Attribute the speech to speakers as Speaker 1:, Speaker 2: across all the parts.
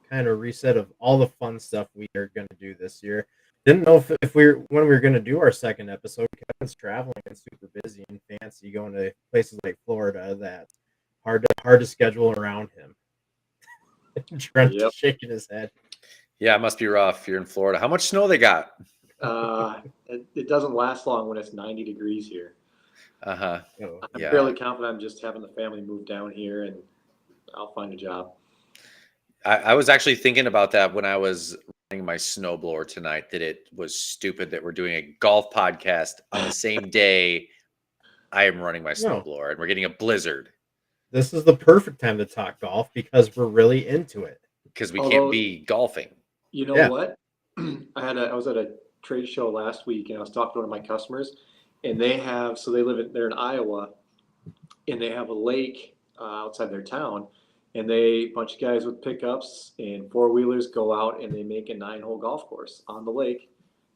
Speaker 1: kind of reset of all the fun stuff we are going to do this year. Didn't know if we were when we were going to do our second episode. Kevin's traveling and super busy and fancy, going to places like Florida that hard to schedule around him. Trent's shaking his head.
Speaker 2: Yeah, it must be rough. You're in Florida. How much snow they got?
Speaker 3: It doesn't last long when it's 90 degrees here.
Speaker 2: I'm
Speaker 3: fairly confident I'm just having the family move down here, and I'll find a job.
Speaker 2: I was actually thinking about that when I was running my snowblower tonight, that it was stupid that we're doing a golf podcast on the same day I am running my snowblower and we're getting a blizzard.
Speaker 1: This is the perfect time to talk golf because we're really into it.
Speaker 2: Because we can't be golfing.
Speaker 3: You know what? I was at a trade show last week and I was talking to one of my customers, and they're in Iowa, and they have a lake outside their town. And a bunch of guys with pickups and four-wheelers go out and they make a 9-hole golf course on the lake,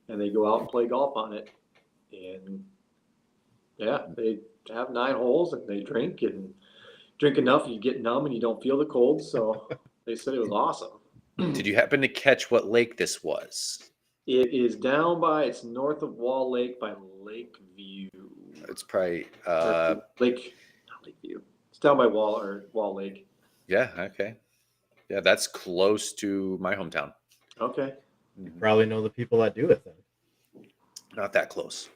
Speaker 3: and they go out and play golf on it. And they have 9 holes and they drink enough, you get numb and you don't feel the cold. So they said it was awesome.
Speaker 2: Did you happen to catch what lake this was?
Speaker 3: It's north of Wall Lake by Lakeview.
Speaker 2: It's probably
Speaker 3: not Lakeview. It's down by Wall Lake.
Speaker 2: Yeah, okay. Yeah, that's close to my hometown.
Speaker 3: Okay.
Speaker 1: You probably know the people that do it then.
Speaker 2: Not that close.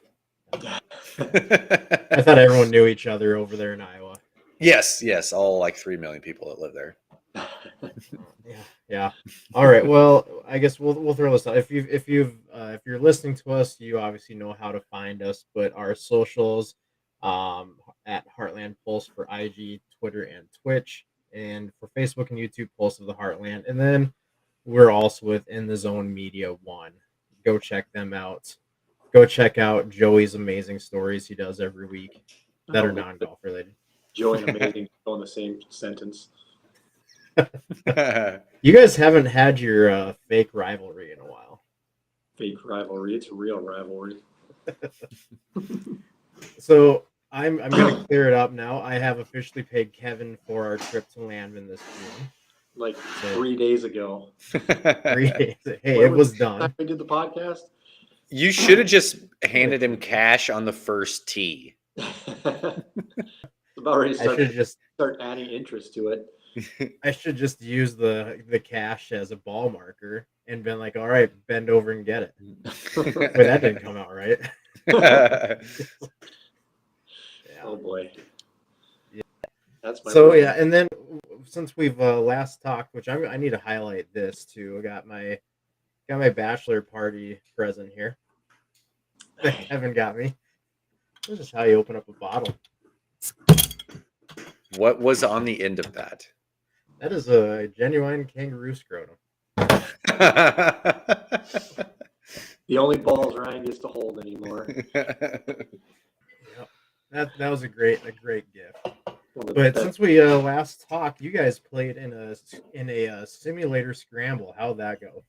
Speaker 1: I thought everyone knew each other over there in Iowa.
Speaker 2: Yes, all like 3 million people that live there.
Speaker 1: Yeah. All right. Well, I guess we'll throw this out. If you're listening to us, you obviously know how to find us. But our socials, at Heartland Pulse for IG, Twitter, and Twitch. And for Facebook and YouTube, Pulse of the Heartland. And then we're also with In the Zone Media 1. Go check them out. Go check out Joey's amazing stories he does every week that are non-golf related.
Speaker 3: Joey and amazing in the same sentence.
Speaker 1: You guys haven't had your fake rivalry in a while.
Speaker 3: Fake rivalry? It's a real rivalry.
Speaker 1: So I'm going to clear it up now. I have officially paid Kevin for our trip to Landman this June.
Speaker 3: Like 3 days ago.
Speaker 1: 3 days. Hey, it was done.
Speaker 3: We did the podcast.
Speaker 2: You should have just handed him cash on the first tee.
Speaker 3: About ready to start adding interest to it.
Speaker 1: I should just use the cash as a ball marker and been like, all right, bend over and get it. But that didn't come out right.
Speaker 3: Oh boy.
Speaker 1: Yeah.
Speaker 3: That's my
Speaker 1: and then since we've last talked, which I need to highlight this too. I got my bachelor party present here. Kevin got me. This is how you open up a bottle.
Speaker 2: What was on the end of that?
Speaker 1: That is a genuine kangaroo scrotum.
Speaker 3: The only balls Ryan gets to hold anymore.
Speaker 1: That was a great gift. But since we last talked, you guys played in a simulator scramble. How'd that go?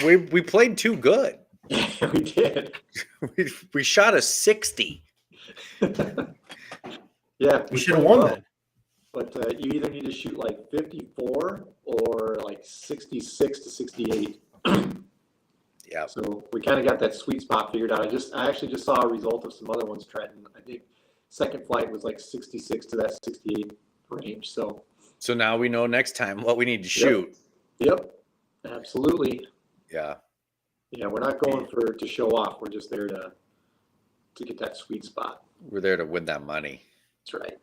Speaker 2: We played too good.
Speaker 3: We did.
Speaker 2: We shot a 60.
Speaker 3: Yeah,
Speaker 1: we should have won that.
Speaker 3: But you either need to shoot like 54 or like 66 to 68.
Speaker 2: Yeah.
Speaker 3: So we kind of got that sweet spot figured out. I actually just saw a result of some other ones, Trenton. I think second flight was like 66 to that 68 range. So
Speaker 2: now we know next time what we need to shoot.
Speaker 3: Yep. Absolutely.
Speaker 2: Yeah.
Speaker 3: Yeah, we're not going to show off. We're just there to get that sweet spot.
Speaker 2: We're there to win that money.
Speaker 3: That's right.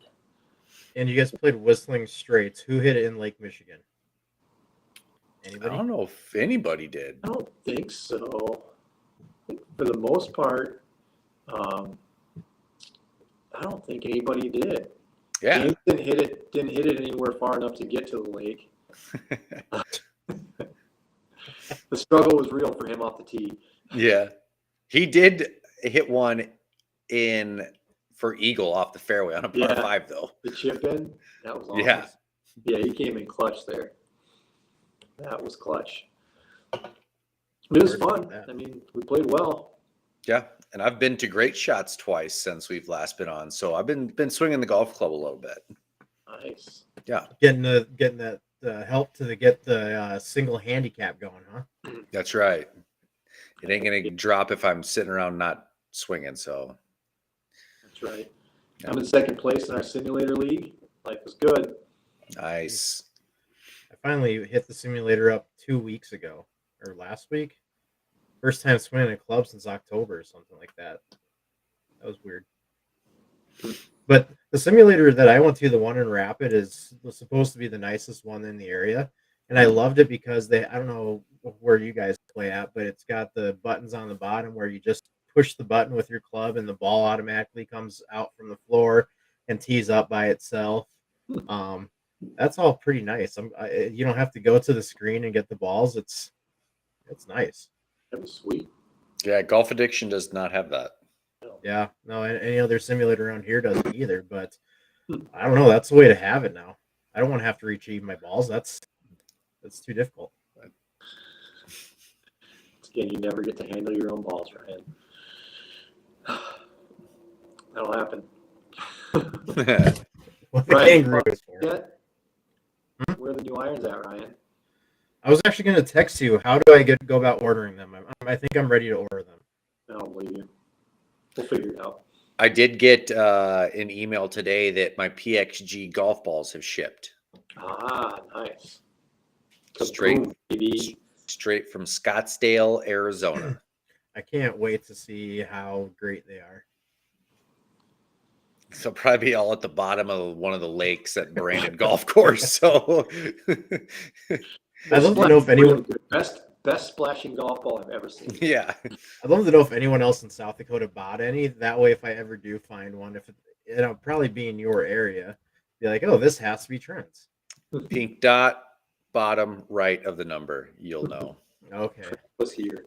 Speaker 1: And you guys played Whistling Straits. Who hit it in Lake Michigan? Anybody?
Speaker 2: I don't know if anybody did.
Speaker 3: I don't think so. For the most part, I don't think anybody did.
Speaker 2: Yeah.
Speaker 3: James didn't hit it anywhere far enough to get to the lake. The struggle was real for him off the tee.
Speaker 2: Yeah. He did hit one for eagle off the fairway on a par 5 though.
Speaker 3: The chip in, that was awesome.
Speaker 2: Yeah.
Speaker 3: Yeah, he came in clutch there. That was clutch. It was fun. I mean, we played well.
Speaker 2: Yeah, and I've been to Great Shots twice since we've last been on, so I've been swinging the golf club a little bit.
Speaker 3: Nice.
Speaker 2: Yeah,
Speaker 1: getting that help to get the single handicap going, huh?
Speaker 2: That's right. It ain't gonna drop if I'm sitting around not swinging. So
Speaker 3: That's right. I'm in second place in our simulator league. Life is good.
Speaker 2: nice.
Speaker 1: I finally hit the simulator up 2 weeks ago or last week. First time swinging a club since October or something like that. That was weird. But the simulator that I went to, the one in Rapid, was supposed to be the nicest one in the area, and I loved it because I don't know where you guys play at, but it's got the buttons on the bottom where you just push the button with your club and the ball automatically comes out from the floor and tees up by itself. Um, that's all pretty nice. You don't have to go to the screen and get the balls. It's nice.
Speaker 3: That was sweet.
Speaker 2: Yeah, Golf Addiction does not have that.
Speaker 1: Yeah, no, any other simulator around here doesn't either. But I don't know. That's the way to have it now. I don't want to have to retrieve my balls. That's too difficult.
Speaker 3: Again, you never get to handle your own balls, Ryan. That'll happen.
Speaker 1: What the
Speaker 3: Ryan,
Speaker 1: kangaroo is for.
Speaker 3: yet? Where are the new irons at, Ryan?
Speaker 1: I was actually going to text you. How do I go about ordering them? I think I'm ready to order them.
Speaker 3: I don't believe you. We'll figure it out.
Speaker 2: I did get an email today that my PXG golf balls have shipped.
Speaker 3: Ah, nice.
Speaker 2: Straight,
Speaker 3: Kaboom, baby.
Speaker 2: straight from Scottsdale, Arizona.
Speaker 1: I can't wait to see how great they are.
Speaker 2: They'll probably be all at the bottom of one of the lakes at Brandon Golf Course. So
Speaker 1: I'd love to know if anyone.
Speaker 3: Best splashing golf ball I've ever seen.
Speaker 2: yeah,
Speaker 1: I'd love to know if anyone else in South Dakota bought any. That way, if I ever do find one, if it'll probably be in your area, be like, oh, this has to be Trent's.
Speaker 2: pink dot, bottom right of the number. You'll know.
Speaker 1: Okay.
Speaker 3: Was here.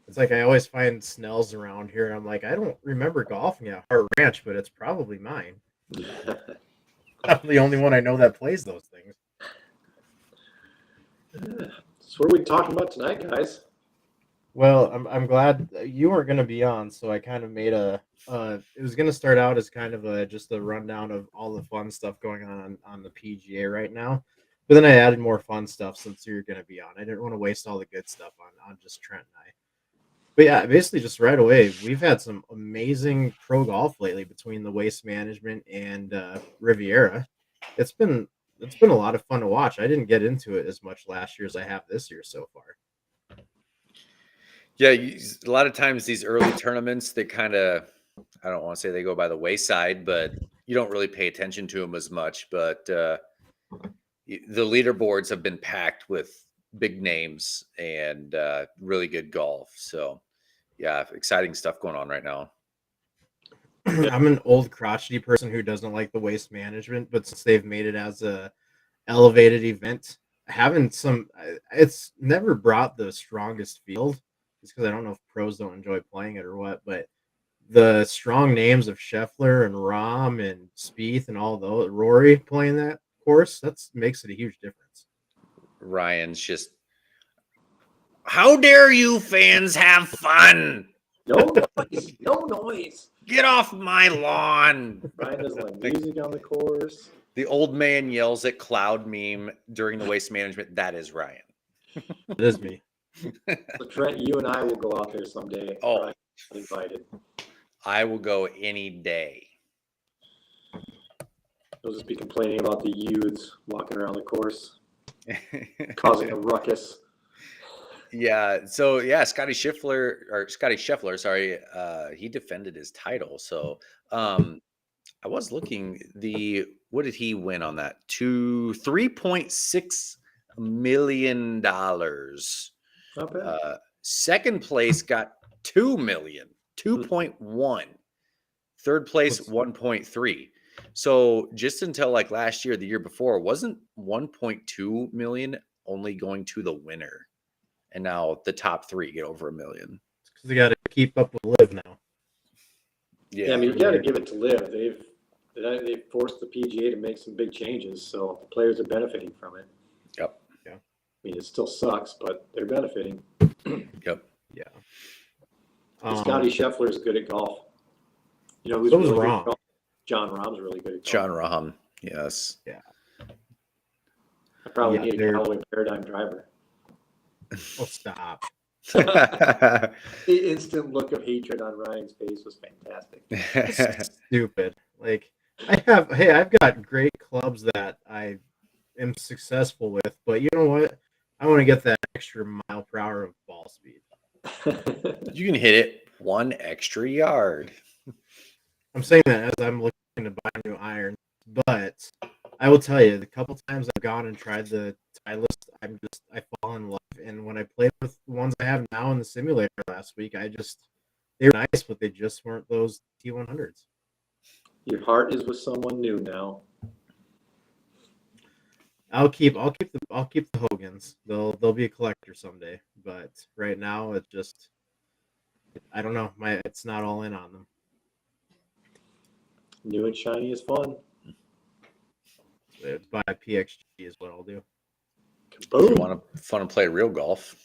Speaker 1: It's like I always find Snells around here. I'm like, I don't remember golfing at Hart Ranch, but it's probably mine. I'm the only one I know that plays those things.
Speaker 3: So what are we talking about tonight, guys?
Speaker 1: Well, I'm glad you weren't going to be on, so I kind of made it was going to start out as kind of just a rundown of all the fun stuff going on the PGA right now. But then I added more fun stuff since you're going to be on. I didn't want to waste all the good stuff on just Trent and I. But yeah, basically just right away, we've had some amazing pro golf lately between the Waste Management and Riviera. It's been a lot of fun to watch. I didn't get into it as much last year as I have this year so far.
Speaker 2: Yeah, a lot of times these early tournaments, they kind of, I don't want to say they go by the wayside, but you don't really pay attention to them as much. But the leaderboards have been packed with big names and really good golf. So, yeah, exciting stuff going on right now.
Speaker 1: I'm an old crotchety person who doesn't like the Waste Management, but since they've made it as a elevated event, it's never brought the strongest field. Just because I don't know if pros don't enjoy playing it or what, but the strong names of Scheffler and Rahm and Spieth and all those, Rory playing that course, that makes it a huge difference.
Speaker 2: Ryan's just, how dare you fans have fun?
Speaker 3: No noise. No noise.
Speaker 2: Get off my lawn.
Speaker 3: Ryan doesn't like music on the course.
Speaker 2: The old man yells at cloud meme during the Waste Management. That is Ryan.
Speaker 1: It is me.
Speaker 3: So Trent, you and I will go out there someday.
Speaker 2: Oh.
Speaker 3: Ryan, invited.
Speaker 2: I will go any day.
Speaker 3: He'll just be complaining about the youths walking around the course, causing a ruckus.
Speaker 2: Yeah. So yeah, Scotty Scheffler, sorry, he defended his title. So I was looking, what did he win on that? $3.6 million.
Speaker 3: Not bad.
Speaker 2: Second place got 2 million, 2.1. Third place 1.3. So just until like last year, the year before, wasn't 1.2 million only going to the winner? And now the top three get over $1 million.
Speaker 1: Because they got to keep up with Liv now.
Speaker 3: Yeah, I mean, you got to give it to Liv. They've forced the PGA to make some big changes, so the players are benefiting from it.
Speaker 2: Yep.
Speaker 1: Yeah.
Speaker 3: I mean, it still sucks, but they're benefiting.
Speaker 2: Yep.
Speaker 1: Yeah.
Speaker 3: Scotty Scheffler is good at golf. You know who's
Speaker 1: So was
Speaker 3: really good
Speaker 1: Rahm.
Speaker 3: at golf? John Rahm's really good at golf.
Speaker 2: John Rahm. Yes.
Speaker 1: Yeah.
Speaker 3: I probably
Speaker 1: Yeah,
Speaker 3: need a
Speaker 1: they're
Speaker 3: Callaway Paradigm driver.
Speaker 1: oh stop.
Speaker 3: The instant look of hatred on Ryan's face was fantastic.
Speaker 1: Stupid. Like I've got great clubs that I am successful with, but you know what? I want to get that extra mile per hour of ball speed.
Speaker 2: You can hit it 1 extra yard.
Speaker 1: I'm saying that as I'm looking to buy new irons, but I will tell you, the couple times I've gone and tried the Titleist, I fall in love. And when I played with the ones I have now in the simulator last week, they were nice, but they just weren't those T100s.
Speaker 3: Your heart is with someone new now.
Speaker 1: I'll keep the Hogans. They'll be a collector someday, but right now I don't know. It's not all in on them.
Speaker 3: New and shiny is fun.
Speaker 1: Buy a PXG is what I'll do.
Speaker 2: If you
Speaker 3: Kaboom.
Speaker 2: want to fun and play real golf.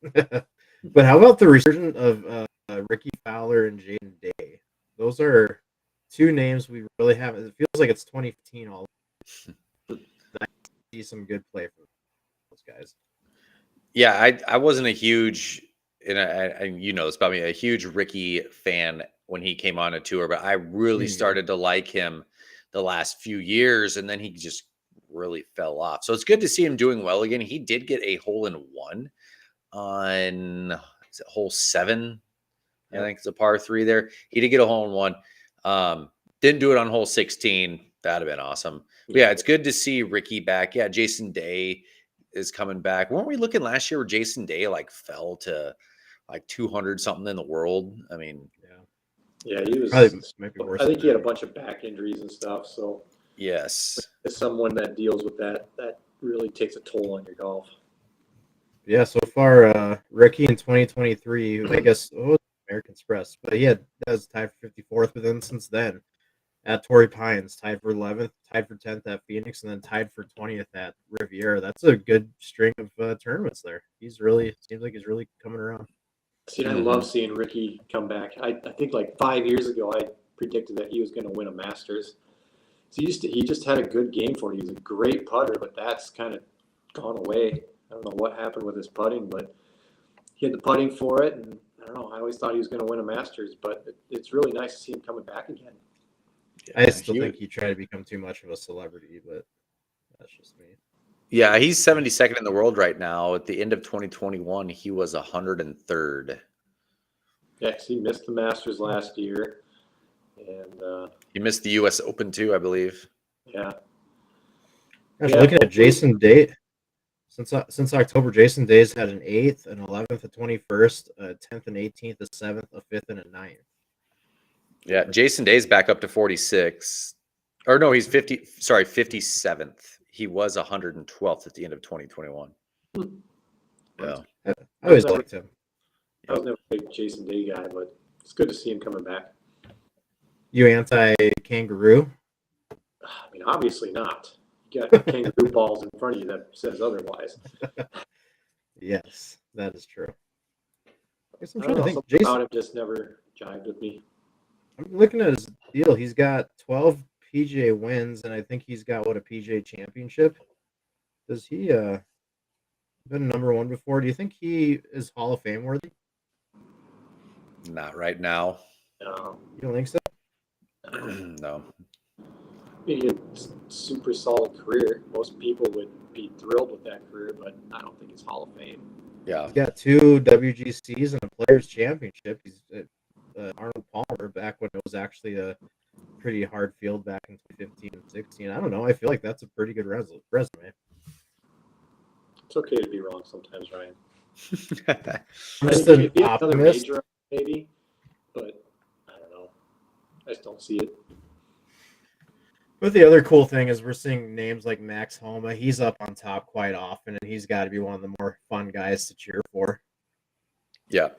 Speaker 1: But how about the resurgence of Ricky Fowler and Jaden Day? Those are two names we really haven't. It feels like it's 2015 all. I see some good play from those guys.
Speaker 2: Yeah, I wasn't a huge, and you know this about me, a huge Ricky fan when he came on a tour, but I really started to like him the last few years, and then he just really fell off. So it's good to see him doing well again. He did get a hole in one on hole 7. I think it's a par 3 there. He did get a hole in one. Didn't do it on hole 16. That'd have been awesome. But yeah, it's good to see Ricky back. Yeah, Jason Day is coming back. Weren't we looking last year where Jason Day like fell to like 200 something in the world? I mean,
Speaker 3: yeah, he was.
Speaker 1: Probably might be worse.
Speaker 3: I think he had a bunch of back injuries and stuff. So
Speaker 2: yes.
Speaker 3: as someone that deals with that really takes a toll on your golf.
Speaker 1: Yeah, so far, Ricky in 2023, I guess, American Express, but that was tied for 54th. But then since then, at Torrey Pines, tied for 11th, tied for 10th at Phoenix, and then tied for 20th at Riviera. That's a good string of tournaments there. Seems like he's really coming around.
Speaker 3: See, I love seeing Ricky come back. I think like 5 years ago, I predicted that he was going to win a Masters. So he just had a good game for it. He was a great putter, but that's kind of gone away. I don't know what happened with his putting, but he had the putting for it, and I don't know. I always thought he was going to win a Masters, but it's really nice to see him coming back again.
Speaker 1: I still think he tried to become too much of a celebrity, but that's just me.
Speaker 2: Yeah, he's 72nd in the world right now. At the end of 2021, he was 103rd.
Speaker 3: Yeah, 'cause he missed the Masters last year, and
Speaker 2: he missed the U.S. Open too, I believe.
Speaker 3: Yeah.
Speaker 1: Gosh, looking at Jason Day, since October, Jason Day's had an 8th, an 11th, a 21st, a 10th, and 18th, a 7th, a 5th, and a 9th.
Speaker 2: Yeah, Jason Day's back up to 46. Or no, he's 57th. He was 112th at the end of 2021. Yeah.
Speaker 1: I always liked him.
Speaker 3: I was never a big Jason Day guy, but it's good to see him coming back.
Speaker 1: You anti-kangaroo?
Speaker 3: I mean, obviously not. You got kangaroo balls in front of you that says otherwise.
Speaker 1: Yes, that is true. I guess I'm
Speaker 3: I
Speaker 1: trying
Speaker 3: don't
Speaker 1: to
Speaker 3: know,
Speaker 1: think.
Speaker 3: something
Speaker 1: Jason,
Speaker 3: about him just never jived with me.
Speaker 1: I'm looking at his deal. He's got 12 PGA wins, and I think he's got a PGA championship. Does he been number one before? Do you think he is Hall of Fame worthy?
Speaker 2: Not right now.
Speaker 3: No.
Speaker 1: You don't think so?
Speaker 2: No.
Speaker 3: He had a super solid career. Most people would be thrilled with that career, but I don't think it's Hall of Fame.
Speaker 2: Yeah.
Speaker 1: He's got 2 WGCs and a Players Championship. He's Arnold Palmer back when it was actually a pretty hard field back in 2015 and 16. I don't know. I feel like that's a pretty good resume.
Speaker 3: It's okay to be wrong sometimes, Ryan.
Speaker 1: I'm just an
Speaker 3: It'd be another
Speaker 1: optimist.
Speaker 3: major, maybe, but I don't know. I just don't see it.
Speaker 1: But the other cool thing is we're seeing names like Max Homa. He's up on top quite often, and he's got to be one of the more fun guys to cheer for.
Speaker 2: Yeah.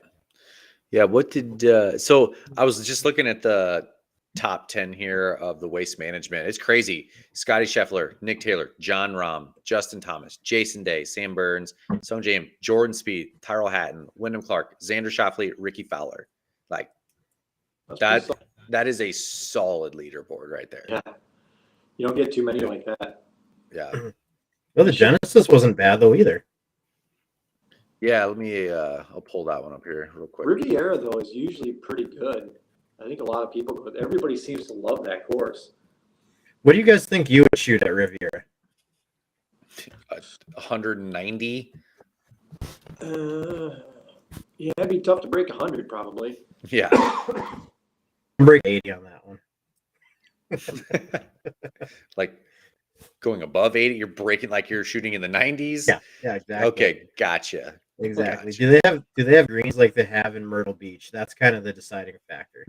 Speaker 2: Yeah. What did so I was just looking at the top 10 here of the Waste Management. It's crazy. Scotty Scheffler, Nick Taylor, John Rahm, Justin Thomas, Jason Day, Sam Burns, Sung Jae, Jordan Spieth, Tyrrell Hatton, Wyndham Clark, Xander Schauffele, Ricky Fowler. Like that is a solid leaderboard right there.
Speaker 3: Yeah. You don't get too many like that.
Speaker 2: Yeah.
Speaker 1: Well, the Genesis wasn't bad though either.
Speaker 2: Yeah, let me. I'll pull that one up here real quick.
Speaker 3: Riviera though is usually pretty good. I think a lot of people, everybody seems to love that course.
Speaker 1: What do you guys think you would shoot at Riviera?
Speaker 2: 190.
Speaker 3: Yeah, it'd be tough to break 100 probably.
Speaker 2: Yeah.
Speaker 1: Break 80 on that one.
Speaker 2: Like going above 80, you're breaking like you're shooting in the 90s.
Speaker 1: Yeah, exactly.
Speaker 2: Okay, gotcha.
Speaker 1: Exactly.
Speaker 2: Gotcha.
Speaker 1: Do they have greens like they have in Myrtle Beach? That's kind of the deciding factor.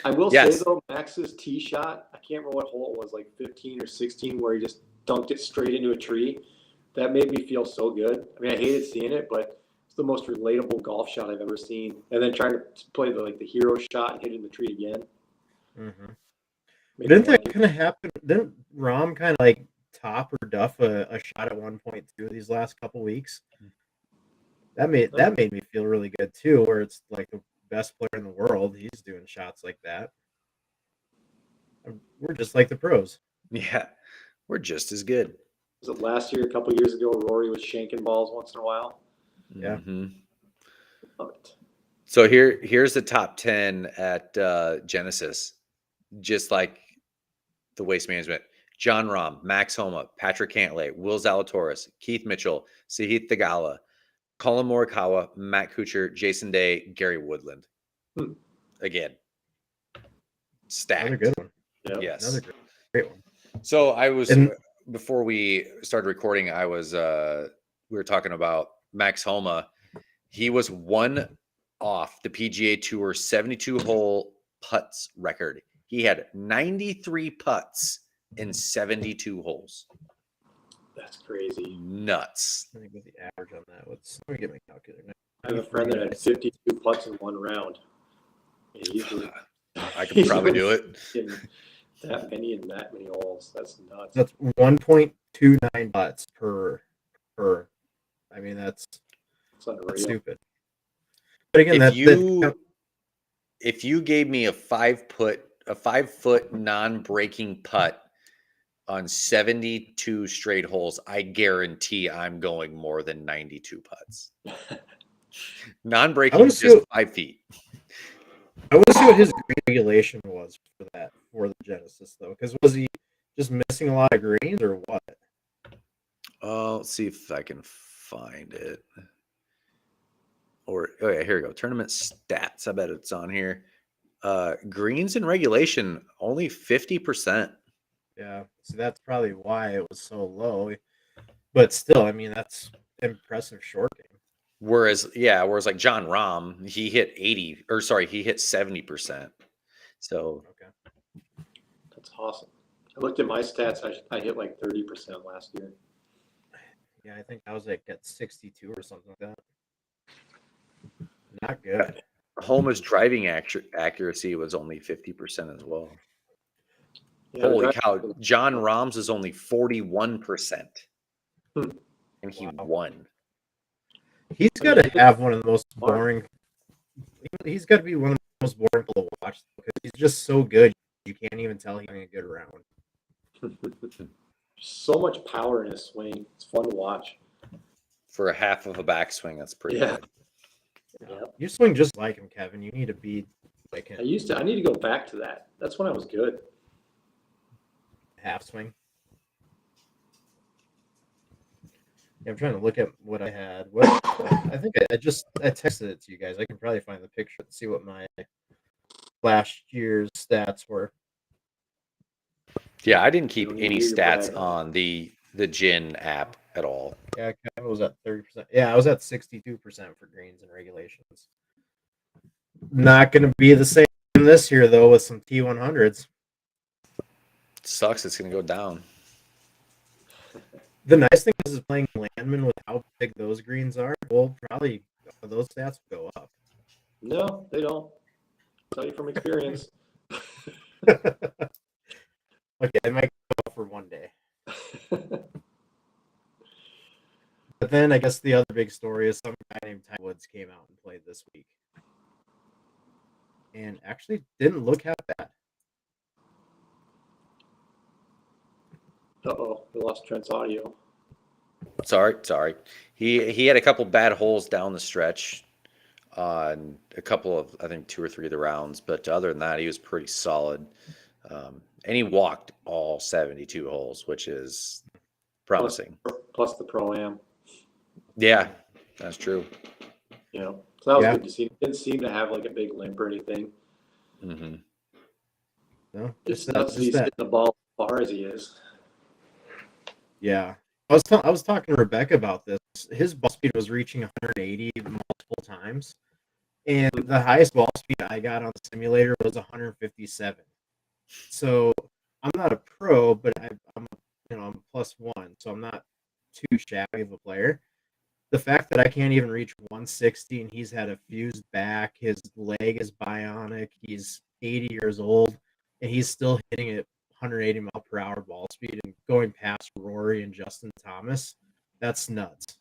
Speaker 3: I will
Speaker 2: Yes.
Speaker 3: say though, Max's tee shot, I can't remember what hole it was, like 15 or 16, where he just dunked it straight into a tree. That made me feel so good. I mean, I hated seeing it, but it's the most relatable golf shot I've ever seen. And then trying to play the hero shot and hitting the tree again.
Speaker 1: Mm-hmm.
Speaker 3: Made
Speaker 1: Didn't
Speaker 3: me
Speaker 1: that
Speaker 3: like it.
Speaker 1: kind of happen? Didn't Rom kind of like top or duff a shot at 1.2 these last couple weeks? That made me feel really good too. Where it's like the best player in the world, he's doing shots like that. We're just like the pros.
Speaker 2: Yeah, we're just as good.
Speaker 3: Was it last year, a couple years ago, Rory was shanking balls once in a while?
Speaker 1: Yeah.
Speaker 2: Mm-hmm.
Speaker 3: Love it.
Speaker 2: So here's the top 10 at Genesis, just like the Waste Management. John Rahm, Max Homa, Patrick Cantlay, Will Zalatoris, Keith Mitchell, Sahith Thagala, Colin Morikawa, Matt Kuchar, Jason Day, Gary Woodland. Again, stacked.
Speaker 1: Another good one.
Speaker 3: Yep.
Speaker 2: Yes.
Speaker 1: Another great one.
Speaker 2: So I was
Speaker 1: And-
Speaker 2: before we started recording, I was we were talking about Max Homa. He was one off the PGA Tour 72 hole putts record. He had 93 putts in 72 holes.
Speaker 3: That's crazy.
Speaker 2: Nuts.
Speaker 1: I think with the average on that, let me get my calculator.
Speaker 3: I have a friend that had 52 putts in one round. And he's doing,
Speaker 2: I could probably do it.
Speaker 3: That many in that many holes. That's nuts.
Speaker 1: That's 1.29 putts per. I mean, that's
Speaker 3: unreal.
Speaker 1: stupid. But again,
Speaker 2: if you gave me a 5-foot non-breaking putt on 72 straight holes, I guarantee I'm going more than 92 putts. Non-breaking is just 5 feet.
Speaker 1: I want to see what his green regulation was for the Genesis though, because was he just missing a lot of greens or what?
Speaker 2: Let's see if I can find it. Or oh yeah, here we go. Tournament stats. I bet it's on here. Greens in regulation only 50%.
Speaker 1: Yeah, so that's probably why it was so low. But still, I mean, that's impressive short game.
Speaker 2: Whereas like John Rahm, he hit 70%. So
Speaker 1: okay,
Speaker 3: that's awesome. I looked at my stats. I hit like 30% last year.
Speaker 1: Yeah, I think I was like at 62 or something like that. Not good.
Speaker 2: Homa's driving accuracy was only 50% as well.
Speaker 3: Yeah,
Speaker 2: holy cow! John Rahm's is only 41%, and he won.
Speaker 1: He's got to have one of the most boring. He's got to be one of the most boring people to watch because he's just so good. You can't even tell he's having a good round.
Speaker 3: So much power in his swing. It's fun to watch.
Speaker 2: For a half of a backswing, that's pretty good.
Speaker 1: Yeah. You swing just like him, Kevin. You need to be like him.
Speaker 3: I need to go back to that. That's when I was good.
Speaker 1: Half swing. Yeah, I'm trying to look at what I had. I think I texted it to you guys. I can probably find the picture and see what my last year's stats were.
Speaker 2: Yeah, I didn't keep any stats on the Gin app at all.
Speaker 1: Yeah, I was at 30%. Yeah, I was at 62% for greens and regulations. Not going to be the same this year though with some T100s.
Speaker 2: Sucks. It's going to go down.
Speaker 1: The nice thing is playing Landman with how big those greens are. Well, probably those stats will go up.
Speaker 3: No, they don't. I'll tell you from experience.
Speaker 1: Okay, they might go for one day. But then I guess the other big story is some guy named Ty Woods came out and played this week. And actually didn't look half bad.
Speaker 3: Uh-oh, we lost Trent's audio.
Speaker 2: Sorry. He had a couple bad holes down the stretch on a couple of, I think, 2 or 3 of the rounds, but other than that, he was pretty solid. And he walked all 72 holes, which is promising.
Speaker 3: Plus the Pro-Am.
Speaker 2: Yeah, that's true.
Speaker 3: You know, so that was good to see. Didn't seem to have like a big limp or anything.
Speaker 2: Mm-hmm.
Speaker 1: No,
Speaker 3: It's nuts that he's hitting the ball as far as he is.
Speaker 1: Yeah. I was talking to Rebecca about this. His ball speed was reaching 180 multiple times, and the highest ball speed I got on the simulator was 157. So I'm not a pro, but I'm I'm +1, so I'm not too shabby of a player. The fact that I can't even reach 160 and he's had a fused back, his leg is bionic, he's 80 years old, and he's still hitting it 180 mile per hour ball speed and going past Rory and Justin Thomas. That's nuts.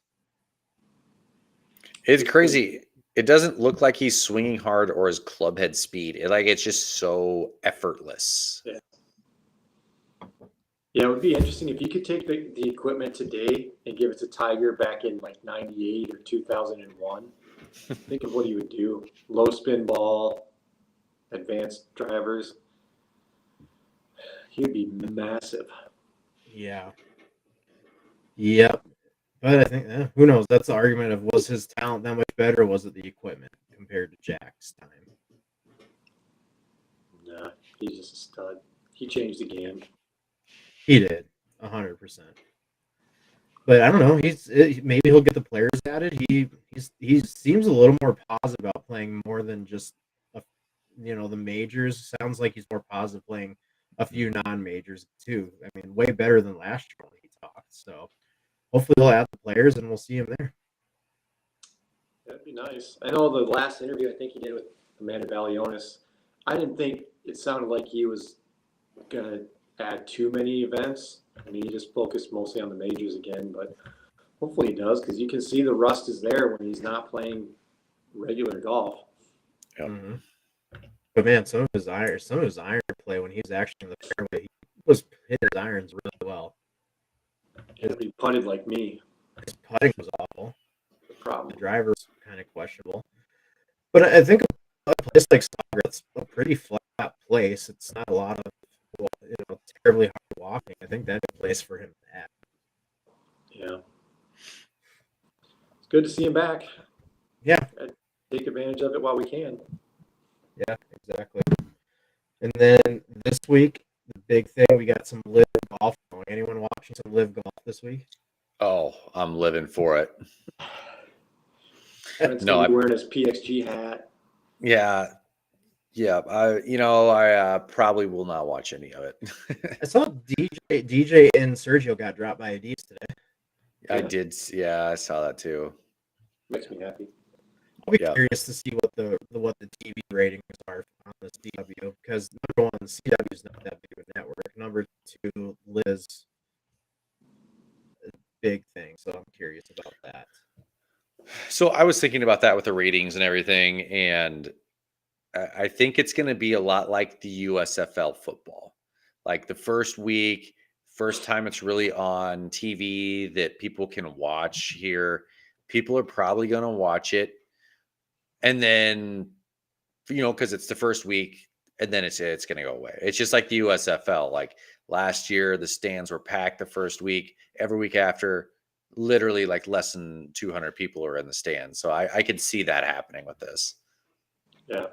Speaker 2: It's crazy. It doesn't look like he's swinging hard or his club head speed. It's just so effortless.
Speaker 3: Yeah. Yeah, it would be interesting if you could take the equipment today and give it to Tiger back in like 98 or 2001. Think of what he would do. Low spin ball, advanced drivers. He would be massive.
Speaker 1: Yeah. Yep. But I think, who knows? That's the argument of, was his talent that much better, or was it the equipment compared to Jack's time?
Speaker 3: Nah, he's just a stud. He changed the game.
Speaker 1: He did, 100%. But I don't know. Maybe he'll get the players added. He seems a little more positive about playing more than just the majors. Sounds like he's more positive playing a few non-majors too. I mean, way better than last year when he talked. So hopefully he'll add the players and we'll see him there.
Speaker 3: That'd be nice. I know the last interview I think he did with Amanda Valionis, I didn't think it sounded like he was gonna add too many events. I mean, he just focused mostly on the majors again, but hopefully he does, because you can see the rust is there when he's not playing regular golf.
Speaker 2: Yep.
Speaker 1: Mm-hmm. But man, some of his iron play when he was actually in the fairway, he was hitting his irons really well.
Speaker 3: He putted like me.
Speaker 1: His putting was awful.
Speaker 3: The problem.
Speaker 1: The driver was kind of questionable. But I think a place like Sauger, it's a pretty flat place. It's not a lot of terribly hard walking. I think that's a place for him at.
Speaker 3: Yeah. It's good to see him back.
Speaker 1: Yeah.
Speaker 3: Take advantage of it while we can.
Speaker 1: Yeah, exactly. And then this week, the big thing, we got some live golf going. Anyone watching some live golf this week?
Speaker 2: Oh, I'm living for it.
Speaker 3: No, I'm wearing his PXG hat.
Speaker 2: Yeah. I probably will not watch any of it.
Speaker 1: I saw DJ and Sergio got dropped by Adidas today.
Speaker 2: I did. Yeah, I saw that too.
Speaker 3: Makes me happy.
Speaker 1: I'll be curious to see what the TV ratings are on the CW, because number one, the CW is not that big of a network. Number two, Liz, big thing. So I'm curious about that.
Speaker 2: So I was thinking about that with the ratings and everything, and I think it's going to be a lot like the USFL football. Like the first week, first time it's really on TV that people can watch here, people are probably going to watch it. And then, because it's the first week, and then it's going to go away. It's just like the USFL. Like last year, the stands were packed the first week. Every week after, literally like less than 200 people are in the stands. So I could see that happening with this.
Speaker 3: Yeah.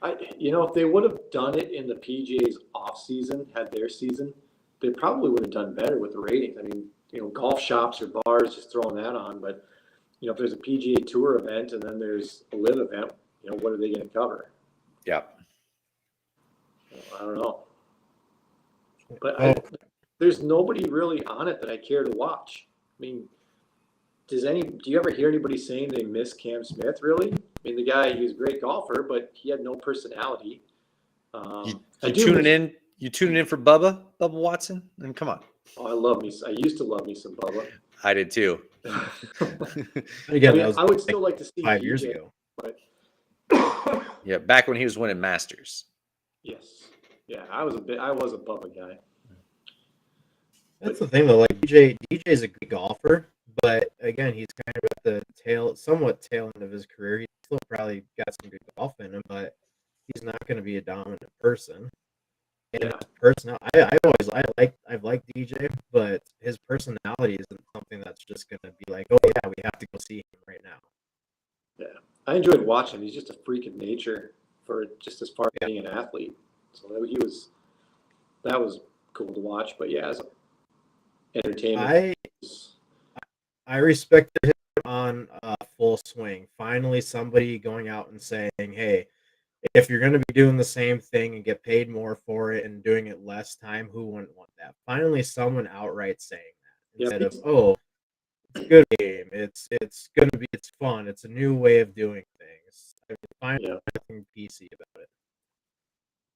Speaker 3: If they would have done it in the PGA's off season, had their season, they probably would have done better with the ratings. I mean, golf shops or bars just throwing that on, but if there's a PGA Tour event and then there's a live event, what are they going to cover?
Speaker 2: Yeah.
Speaker 3: I don't know. But there's nobody really on it that I care to watch. I mean, do you ever hear anybody saying they miss Cam Smith, really? I mean, the guy, he was a great golfer, but he had no personality.
Speaker 2: You tuning in for Bubba Watson? And come on.
Speaker 3: Oh, I used to love me some Bubba.
Speaker 2: I did too.
Speaker 1: Again,
Speaker 3: I would still like to see
Speaker 1: 5 years ago.
Speaker 3: But
Speaker 2: yeah, back when he was winning Masters.
Speaker 3: Yes. Yeah, I was a Bubba guy.
Speaker 1: That's the thing though. Like DJ is a good golfer, but again, he's kind of at the somewhat tail end of his career. He's still probably got some good golf in him, but he's not going to be a dominant person. And
Speaker 3: Yeah,
Speaker 1: his I've liked DJ, but his personality isn't something that's just going to be like, oh yeah, we have to go see him right now.
Speaker 3: yeah. I enjoyed watching him. He's just a freak of nature for just as far as
Speaker 1: Yeah.
Speaker 3: being an athlete. So that was cool to watch. But yeah, as entertainment,
Speaker 1: I I respected him on full swing. Finally, somebody going out and saying, "Hey, if you're going to be doing the same thing and get paid more for it and doing it less time, who wouldn't want that?" Finally, someone outright saying that
Speaker 3: yeah,
Speaker 1: instead of, "Oh, it's a good game. It's fun. It's a new way of doing things." I mean, finally,
Speaker 3: yeah.
Speaker 1: nothing PC about it.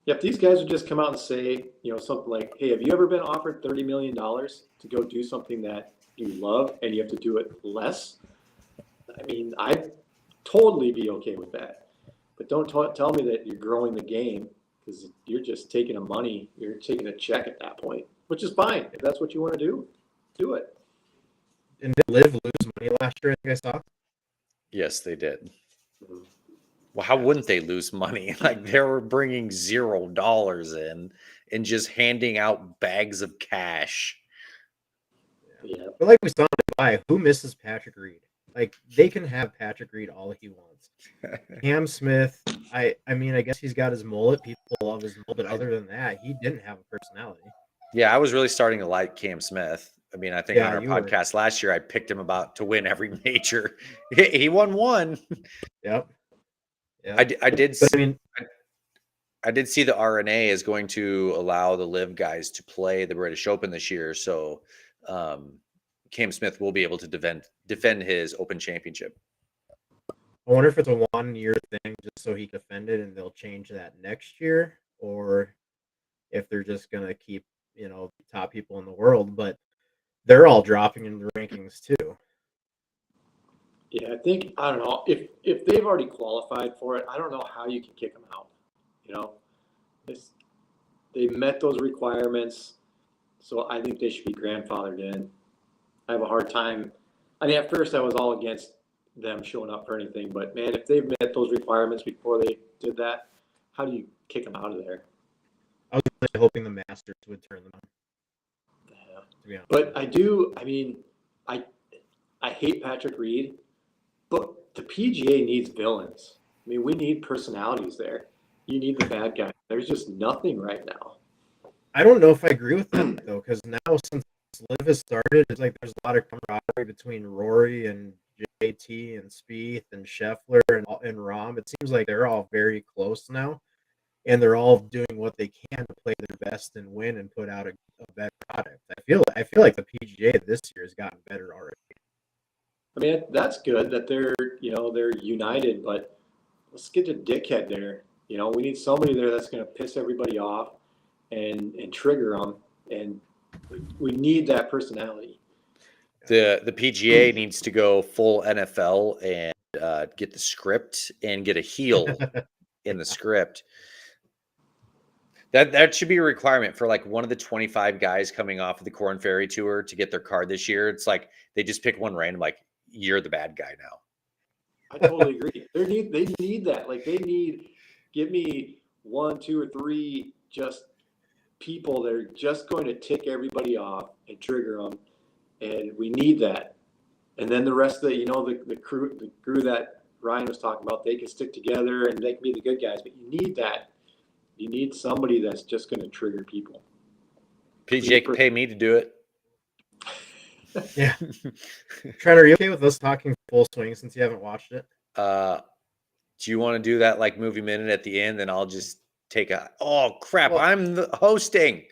Speaker 3: Yeah, if these guys would just come out and say, something like, "Hey, have you ever been offered $30 million to go do something that you love and you have to do it less?" I mean, I'd totally be okay with that. But don't tell me that you're growing the game because you're just taking you're taking a check at that point, which is fine. If that's what you want to do, do it.
Speaker 1: And did Liv lose money last year? I think I saw.
Speaker 2: Yes, they did.
Speaker 3: Mhm.
Speaker 2: Well, how
Speaker 3: Yeah.
Speaker 2: wouldn't they lose money? Like they were bringing $0 in and just handing out bags of cash.
Speaker 3: Yeah.
Speaker 1: But like we saw in Dubai, who misses Patrick Reed? Like they can have Patrick Reed all he wants. Cam Smith, I mean, I guess he's got his mullet. People love his mullet, but
Speaker 2: I,
Speaker 1: other than that, he didn't have a personality.
Speaker 2: yeah, I was really starting to like Cam Smith. I mean, I think on
Speaker 1: Yeah,
Speaker 2: our
Speaker 1: you were.
Speaker 2: podcast last year, I picked him about to win every major. He won one.
Speaker 1: Yep.
Speaker 2: I,
Speaker 1: Yep.
Speaker 2: di- I did
Speaker 1: But
Speaker 2: s-
Speaker 1: I mean,
Speaker 2: I did see the RNA is going to allow the live guys to play the British Open this year, so um, Cam Smith will be able to defend his Open Championship.
Speaker 1: I wonder if it's a 1 year thing just so he can defend it and they'll change that next year, or if they're just gonna keep, top people in the world. But they're all dropping in the rankings too.
Speaker 3: Yeah, I don't know if they've already qualified for it. I don't know how you can kick them out. You know, it's, they met those requirements, so I think they should be grandfathered in. I have a hard time. I mean, at first I was all against them showing up for anything, but man, if they've met those requirements before they did that, how do you kick them out of there?
Speaker 1: I was really hoping the Masters would turn them on,
Speaker 3: Yeah.
Speaker 1: to be honest.
Speaker 3: But I do. I mean, I I hate Patrick Reed, but the PGA needs villains. I mean, we need personalities there. You need the bad guy. There's just nothing right now.
Speaker 1: I don't know if I agree with that though, because now since Liv has started, it's like there's a lot of camaraderie between Rory and JT and Spieth and Scheffler and Rahm. It seems like they're all very close now, and they're all doing what they can to play their best and win and put out a better product. I feel like the PGA this year has gotten better already.
Speaker 3: I mean, that's good that they're united, but let's get a dickhead there. We need somebody there that's going to piss everybody off and trigger them, and we need that personality.
Speaker 2: The PGA needs to go full NFL and get the script and get a heel in the script. That should be a requirement for like one of the 25 guys coming off of the Corn Ferry Tour to get their card this year. It's like they just pick one random, like you're the bad guy now.
Speaker 3: I totally agree. They need that. Like give me one, two, or three just people that are just going to tick everybody off and trigger them, and we need that. And then the rest of the crew that Ryan was talking about, they can stick together and they can be the good guys. But you need that. You need somebody that's just going to trigger people.
Speaker 2: PGA can pay me to do it.
Speaker 1: Yeah. Trent, are you okay with us talking full swing since you haven't watched it?
Speaker 2: Do you want to do that like movie minute at the end? And I'll just oh crap,
Speaker 1: Well,
Speaker 2: I'm the hosting.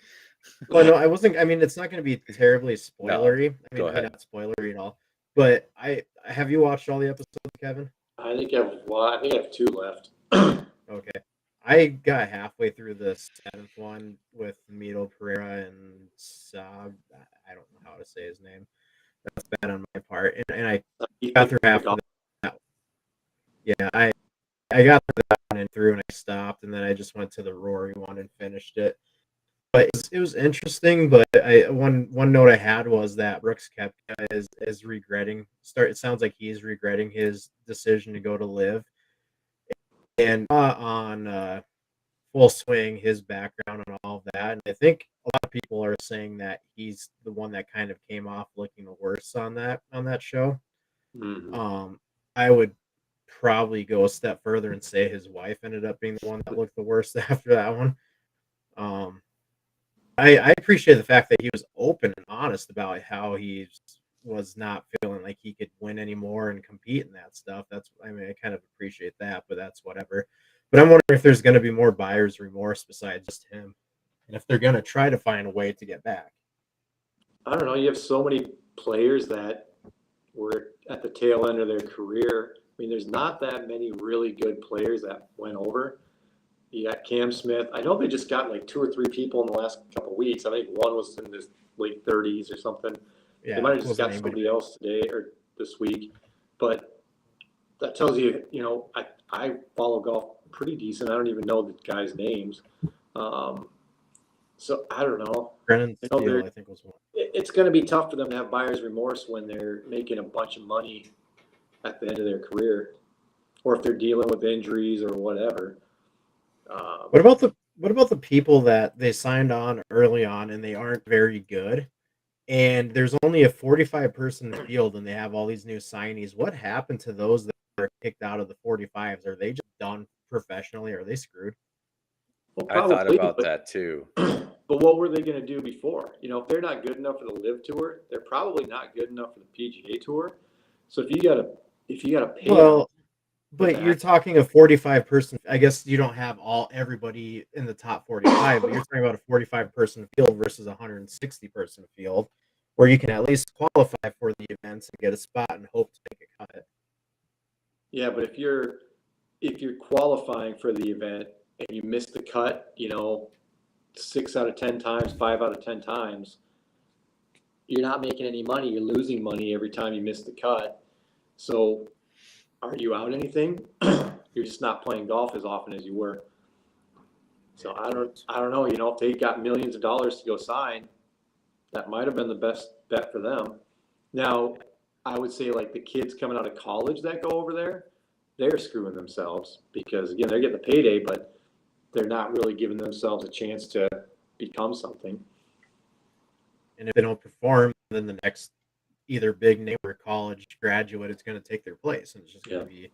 Speaker 1: Well, no, I wasn't. I mean, it's not going to be terribly spoilery.
Speaker 2: Go ahead.
Speaker 1: Not spoilery at all. But have you watched all the episodes, Kevin?
Speaker 3: I think I have two left.
Speaker 1: Okay. I got halfway through the seventh one with Mito Pereira and Saab. I don't know how to say his name. That's bad on my part. And I got through half of that. Yeah, I got that one and through and I stopped, and then I just went to the Rory one and finished it. but it was interesting. But one note I had was that Brooks Koepka is regretting. It sounds like he's regretting his decision to go to live, and on Full Swing, his background and all of that. And I think a lot of people are saying that he's the one that kind of came off looking the worst on that show.
Speaker 3: Mhm.
Speaker 1: I would probably go a step further and say his wife ended up being the one that looked the worst after that one. Um, I appreciate the fact that he was open and honest about how he was not feeling like he could win anymore and compete in that stuff. I kind of appreciate that, but that's whatever. But I'm wondering if there's going to be more buyer's remorse besides just him, and if they're going to try to find a way to get back.
Speaker 3: I don't know. You have so many players that were at the tail end of their career. I mean, there's not that many really good players that went over. You got Cam Smith. I know they just got like 2 or 3 people in the last couple of weeks. I think one was in his late 30s or something.
Speaker 1: Yeah,
Speaker 3: They might have just
Speaker 1: wasn't
Speaker 3: got
Speaker 1: anybody.
Speaker 3: somebody else today or this week. But that tells you, I follow golf pretty decent. I don't even know the guys' names. So I don't know.
Speaker 1: Brennan
Speaker 3: You know,
Speaker 1: Steele, I think, was one.
Speaker 3: it's going to be tough for them to have buyer's remorse when they're making a bunch of money at the end of their career, or if they're dealing with injuries or whatever.
Speaker 1: What about the people that they signed on early on and they aren't very good? And there's only a 45-person field and they have all these new signees. What happened to those that were kicked out of the 45s? Are they just done professionally? Are they screwed?
Speaker 3: Well,
Speaker 2: I thought
Speaker 3: probably,
Speaker 2: about
Speaker 3: but
Speaker 2: that too.
Speaker 3: but what were they going to do before? If they're not good enough for the Live Tour, they're probably not good enough for the PGA Tour. So if you gotta pay them
Speaker 1: Well,
Speaker 3: for
Speaker 1: but you're
Speaker 3: that,
Speaker 1: talking a 45-person. I guess you don't have everybody in the top 45, but you're talking about a 45-person field versus a 160-person field, where you can at least qualify for the events and get a spot and hope to make a cut.
Speaker 3: yeah. But if you're qualifying for the event and you miss the cut, 6 out of 10 times, 5 out of 10 times, you're not making any money. You're losing money every time you miss the cut. So are you out anything? You're just not playing golf as often as you were. So I don't know. If they got millions of dollars to go sign, that might have been the best bet for them. Now, I would say like the kids coming out of college that go over there, they're screwing themselves because again they're getting the payday, but they're not really giving themselves a chance to become something.
Speaker 1: And if they don't perform, then the next either big name or college graduate is going to take their place, and it's just going to be a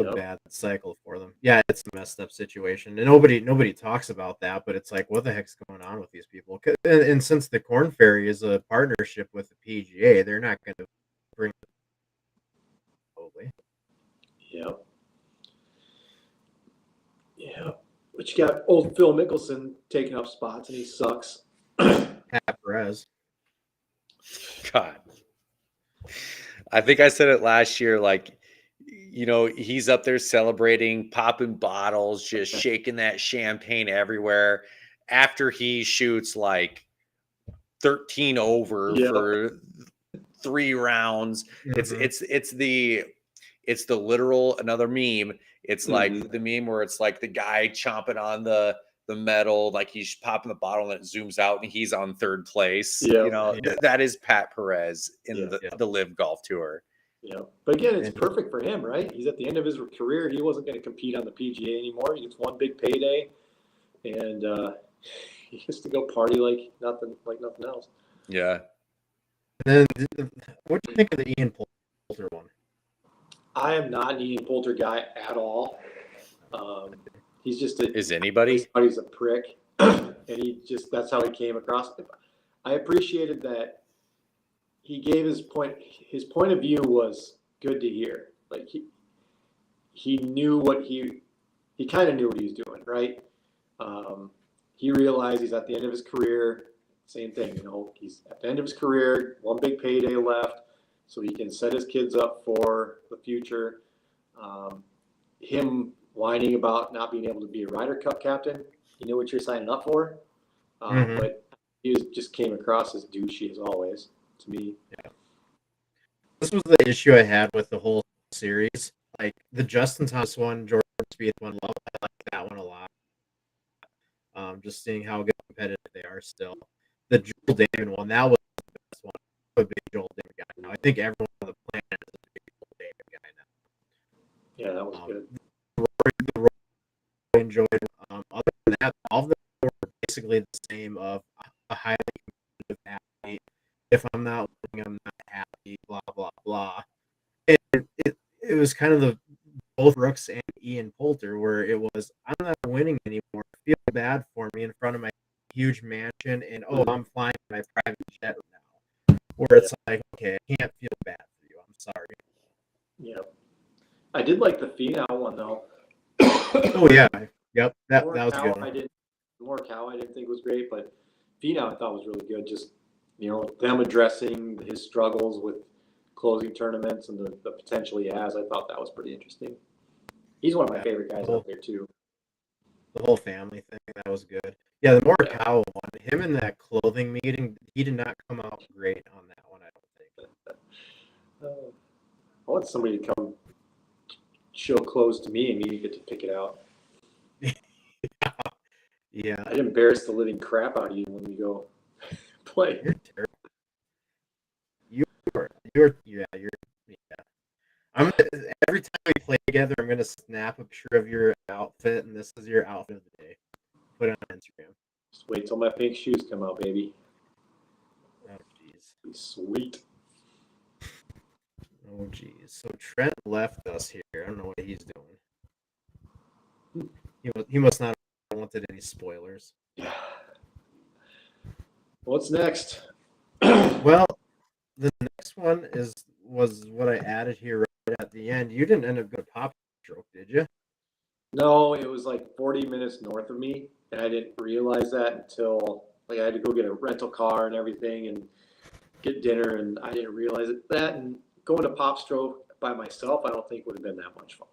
Speaker 3: Yep.
Speaker 1: bad cycle for them. Yeah, it's a messed up situation, and nobody talks about that. But it's like, what the heck's going on with these people? And since the Corn Ferry is a partnership with the PGA, they're not going to bring probably.
Speaker 3: Yep. Yeah. But you got old Phil Mickelson taking up spots and he sucks.
Speaker 1: Pat Perez.
Speaker 2: God. I think I said it last year, like, he's up there celebrating, popping bottles, just shaking that champagne everywhere after he shoots like 13 over
Speaker 3: Yep.
Speaker 2: for 3 rounds.
Speaker 1: Mhm.
Speaker 2: It's the literal another meme. It's like
Speaker 3: Mhm.
Speaker 2: the meme where it's like the guy chomping on the metal, like he's popping the bottle and it zooms out and he's on third place.
Speaker 3: Yep.
Speaker 2: That is Pat Perez in
Speaker 3: Yeah.
Speaker 2: the Live Golf Tour.
Speaker 3: Yeah. But again, it's
Speaker 1: And
Speaker 3: perfect for him, right? He's at the end of his career. He wasn't going to compete on the PGA anymore. He gets one big payday, and he gets to go party like nothing else.
Speaker 2: Yeah.
Speaker 1: then, what do you think of the Ian Poulter one?
Speaker 3: I am not an Ian Poulter guy at all. He's just
Speaker 2: Is anybody?
Speaker 3: he's a prick, and that's how he came across. I appreciated that he gave his point. His point of view was good to hear. Like he knew he kind of knew what he was doing, right? He realized he's at the end of his career. Same thing, he's at the end of his career, one big payday left, so he can set his kids up for the future. Him whining about not being able to be a Ryder Cup captain, you knew what you're signing up for, but he just came across as douchey as always to me.
Speaker 1: Yeah. This was the issue I had with the whole series. Like the Justin Thomas one, Jordan Spieth one, I like that one a lot. Just seeing how good competitive they are still. The Joel Damon one, that was the best one. I'm a big Joel Damon guy now. I think everyone on the planet is a big Joel Damon guy now.
Speaker 3: Yeah, that was good.
Speaker 1: The Rory I enjoyed. Other than that, all of them were basically the same of a highly competitive athlete. If I'm not winning, I'm not happy, blah, blah, blah. And it was kind of the both Brooks and Ian Poulter, where it was, I'm not winning anymore. I feel bad for me in front of my huge mansion, and I'm flying my private jet now. Where it's like, okay, I can't feel bad for you. I'm sorry.
Speaker 3: Yeah, I did like the Finau one though.
Speaker 1: Oh yeah, yep, that was a good one.
Speaker 3: Morikawa I didn't think was great, but Finau I thought was really good. Just them addressing his struggles with closing tournaments and the potential he has. I thought that was pretty interesting. He's one of my favorite guys out there too.
Speaker 1: The whole family thing, that was good. Yeah, the Morikawa one, him in that clothing meeting, he did not come out great on that one, I don't think.
Speaker 3: I want somebody to come show clothes to me and me to get to pick it out.
Speaker 1: Yeah.
Speaker 3: I'd embarrass the living crap out of you when we go play.
Speaker 1: You're terrible. You're every time we play together, I'm gonna snap a picture of your outfit, and this is your outfit of the day. Put it on Instagram.
Speaker 3: Just wait till my pink shoes come out, baby.
Speaker 1: Oh jeez.
Speaker 3: Sweet.
Speaker 1: Oh jeez. So Trent left us here. I don't know what he's doing. He must not have wanted any spoilers.
Speaker 3: Yeah. What's next?
Speaker 1: Well, the next one was what I added here right at the end. You didn't end up going to Pop Stroke, did you?
Speaker 3: No, it was like 40 minutes north of me, and I didn't realize that until I had to go get a rental car and everything and get dinner, and I didn't realize that. And going to Pop Stroke by myself, I don't think would have been that much fun.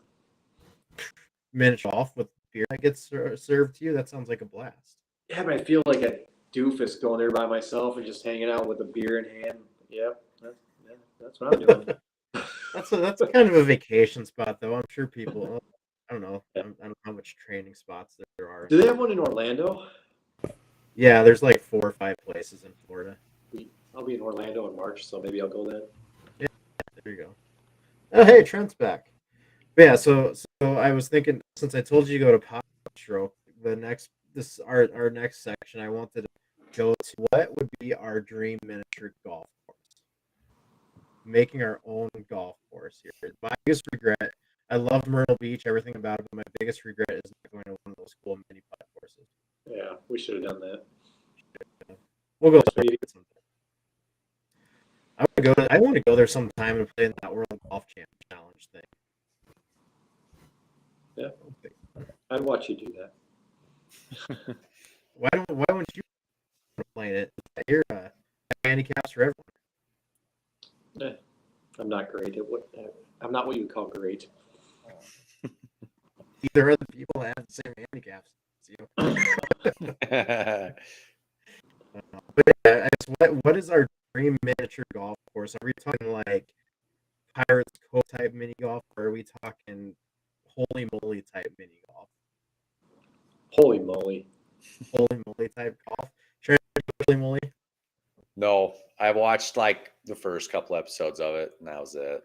Speaker 1: Minute off with beer that gets served to you. That sounds like a blast.
Speaker 3: Yeah, but I feel like a doofus going there by myself and just hanging out with a beer in hand. Yep, that's what I'm doing.
Speaker 1: That's kind of a vacation spot, though. I'm sure people. I don't know. I don't know how much training spots there are.
Speaker 3: Do they have one in Orlando?
Speaker 1: Yeah, there's like 4 or 5 places in Florida.
Speaker 3: I'll be in Orlando in March, so maybe I'll go then.
Speaker 1: Yeah, there you go. Oh, hey, Trent's back. But yeah, so I was thinking, since I told you to go to Pop Stroke, our next section, I wanted to go to what would be our dream miniature golf course. Making our own golf course here. My biggest regret, I love Myrtle Beach, everything about it, but my biggest regret is not going to one of those cool mini putt courses.
Speaker 3: Yeah, we should have done that.
Speaker 1: We'll go there sometime. I want to go there sometime and play in that World Golf Challenge thing.
Speaker 3: Yeah, I'd watch you do that.
Speaker 1: Why wouldn't you play it? Here, handicaps for everyone.
Speaker 3: I'm not great at I'm not what you call great.
Speaker 1: Either other people have the same handicaps. But yeah, what is our dream miniature golf course? Are we talking like Pirates Cove type mini golf, or are we talking holy moly type mini golf?
Speaker 3: Holy moly
Speaker 1: type golf. Holy moly.
Speaker 2: No, I watched like the first couple episodes of it, and that was it.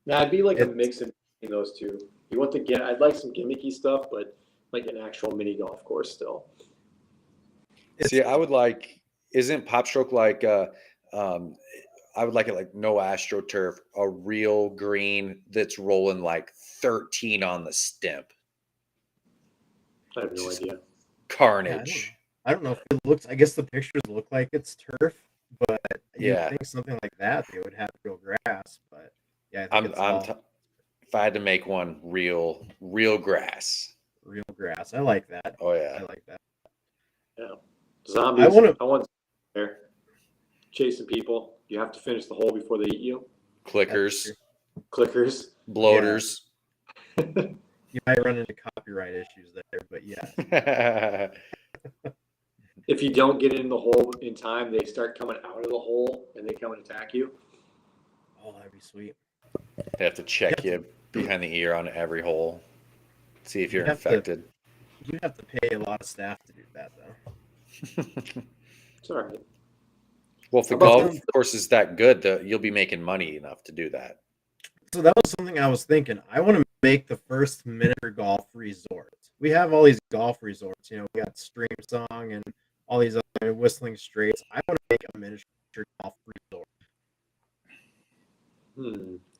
Speaker 3: Now it'd be like a mix of those two. You want to I'd like some gimmicky stuff, but like an actual mini golf course still.
Speaker 2: See, I would like. Isn't Pop Stroke like? I would like it like no AstroTurf, a real green that's rolling like 13 on the stimp.
Speaker 3: I have no idea.
Speaker 2: Carnage.
Speaker 1: Yeah, I don't know if it looks. I guess the pictures look like it's turf, but you think something like that they would have real grass. But yeah,
Speaker 2: if I had to make one, real grass.
Speaker 1: Real grass. I like that.
Speaker 2: Oh yeah,
Speaker 1: I like that.
Speaker 3: Yeah, zombies. I want there chasing people. You have to finish the hole before they eat you.
Speaker 2: Clickers,
Speaker 1: Yeah.
Speaker 2: bloaters.
Speaker 1: You might run into copyright issues there, but yeah.
Speaker 3: If you don't get in the hole in time, they start coming out of the hole and they come and attack you.
Speaker 1: Oh, that'd be sweet.
Speaker 2: They have to check you behind the ear on every hole, see if you're infected.
Speaker 1: You have to pay a lot of staff to do that, though.
Speaker 3: It's all right.
Speaker 2: Well, if the
Speaker 3: How about
Speaker 2: golf course is that good, you'll be making money enough to do that.
Speaker 1: So that was something I was thinking. I want to make the first miniature golf resort. We have all these golf resorts. You know, we got Stream Song and all these other Whistling Straits. I want to make a miniature golf resort.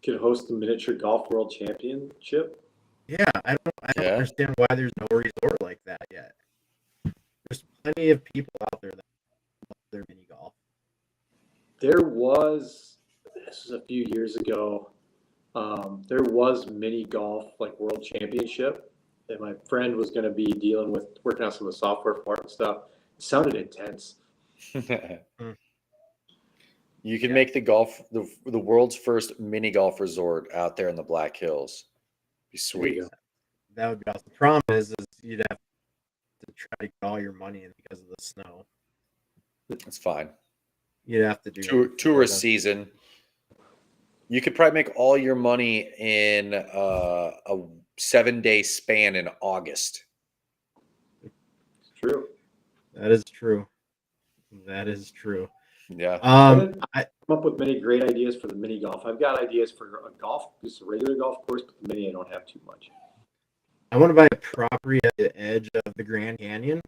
Speaker 3: Could host the miniature golf world championship?
Speaker 1: Yeah, I don't
Speaker 2: Yeah.
Speaker 1: understand why there's no resort like that yet. There's plenty of people out there that love their mini golf.
Speaker 3: There was, this was a few years ago, there was mini golf like world championship, and my friend was going to be working on some of the software for it and stuff. It sounded intense.
Speaker 2: You can make the world's first mini golf resort out there in the Black Hills. Be sweet.
Speaker 1: That would be awesome. The problem is you'd have to try to get all your money in because of the snow.
Speaker 2: It's fine.
Speaker 1: You'd have to do
Speaker 2: Tourist season. You could probably make all your money in a 7-day span in August.
Speaker 3: It's true.
Speaker 1: That is true. That is true.
Speaker 2: Yeah.
Speaker 3: I come up with many great ideas for the mini golf. I've got ideas for just a regular golf course, but the mini I don't have too much.
Speaker 1: I want to buy a property at the edge of the Grand Canyon.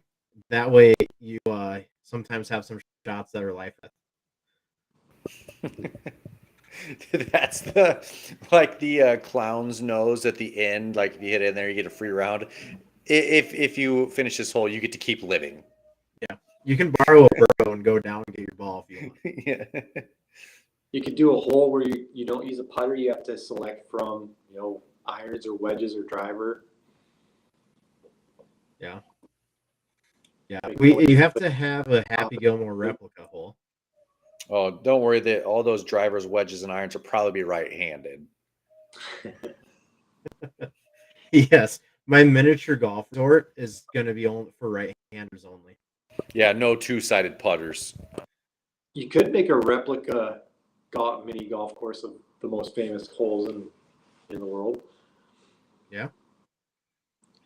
Speaker 1: That way, you sometimes have some shots that are lifeless.
Speaker 2: That's the clown's nose at the end. Like if you hit in there, you get a free round. If you finish this hole, you get to keep living.
Speaker 1: Yeah, you can borrow a burrow and go down and get your ball if you want.
Speaker 2: Yeah.
Speaker 3: You could do a hole where you don't use a putter. You have to select from irons or wedges or driver.
Speaker 1: Yeah. Yeah, you have to have a Happy Gilmore replica hole.
Speaker 2: Oh, don't worry. That all those drivers, wedges, and irons will probably be right-handed.
Speaker 1: Yes, my miniature golf resort is going to be only for right-handers only.
Speaker 2: Yeah, no two-sided putters.
Speaker 3: You could make a replica mini golf course of the most famous holes in the world.
Speaker 1: Yeah.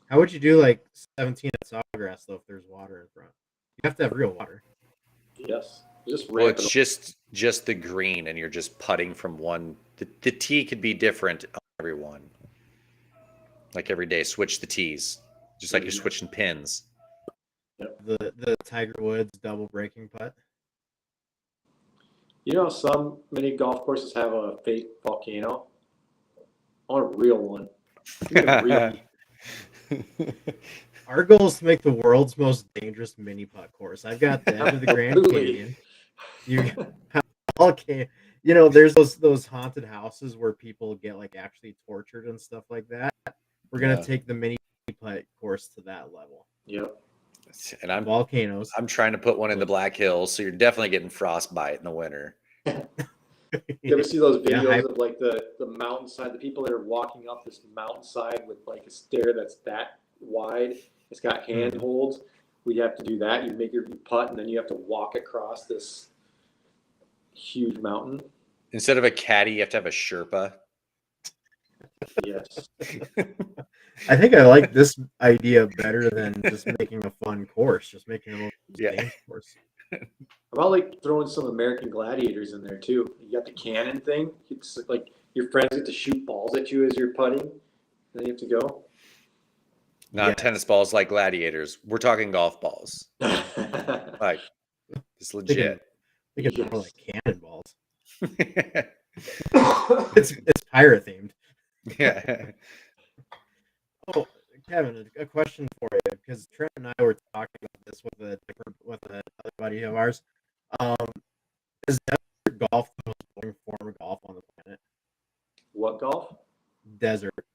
Speaker 1: How would you do like 17 at Sawgrass though if there's water in front? You have to have real water.
Speaker 3: Yes. Just
Speaker 2: Well,
Speaker 3: ramp
Speaker 2: it's just the green, and you're just putting from one. The tee could be different on every one. Like every day, switch the tees, just like you're switching pins.
Speaker 1: The Tiger Woods double breaking putt.
Speaker 3: Some mini golf courses have a fake volcano. I want a real one.
Speaker 1: Our goal is to make the world's most dangerous mini putt course. I've got the edge of the Grand Canyon. There's those haunted houses where people get like actually tortured and stuff like that. We're gonna take the mini putt course to that level.
Speaker 3: Yep.
Speaker 2: And
Speaker 1: volcanoes.
Speaker 2: I'm trying to put one in the Black Hills, so you're definitely getting frostbite in the winter.
Speaker 3: You ever see those videos of like the mountainside, the people that are walking up this mountainside with like a stair that's that wide? It's got handholds. We have to do that. You make your putt, and then you have to walk across this huge mountain.
Speaker 2: Instead of a caddy, you have to have a Sherpa.
Speaker 3: Yes.
Speaker 1: I think I like this idea better than just making a fun course, just making a little game course.
Speaker 3: How about like throwing some American Gladiators in there too? You got the cannon thing. It's like your friends get to shoot balls at you as you're putting, and then you have to go.
Speaker 2: Not tennis balls like gladiators. We're talking golf balls. Like it's legit.
Speaker 1: I think it's more like cannonballs. It's pirate themed.
Speaker 2: Yeah.
Speaker 1: Oh, Kevin, a question for you, because Trent and I were talking about this with another buddy of ours. Is desert golf the most boring form of golf on the planet?
Speaker 3: What golf?
Speaker 1: Desert.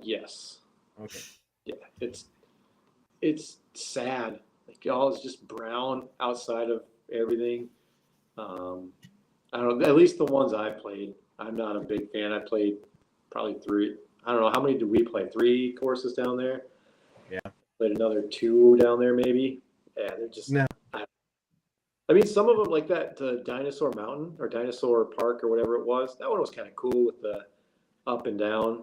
Speaker 3: Yes.
Speaker 1: Okay.
Speaker 3: Yeah, it's sad. Like all is just brown outside of everything. I don't know. At least the ones I played, I'm not a big fan. I played probably 3. I don't know how many did we play? 3 courses down there.
Speaker 1: Yeah.
Speaker 3: Played another 2 down there maybe. Yeah, they're just.
Speaker 1: No.
Speaker 3: I mean, some of them like that Dinosaur Mountain or Dinosaur Park or whatever it was. That one was kind of cool with the up and down.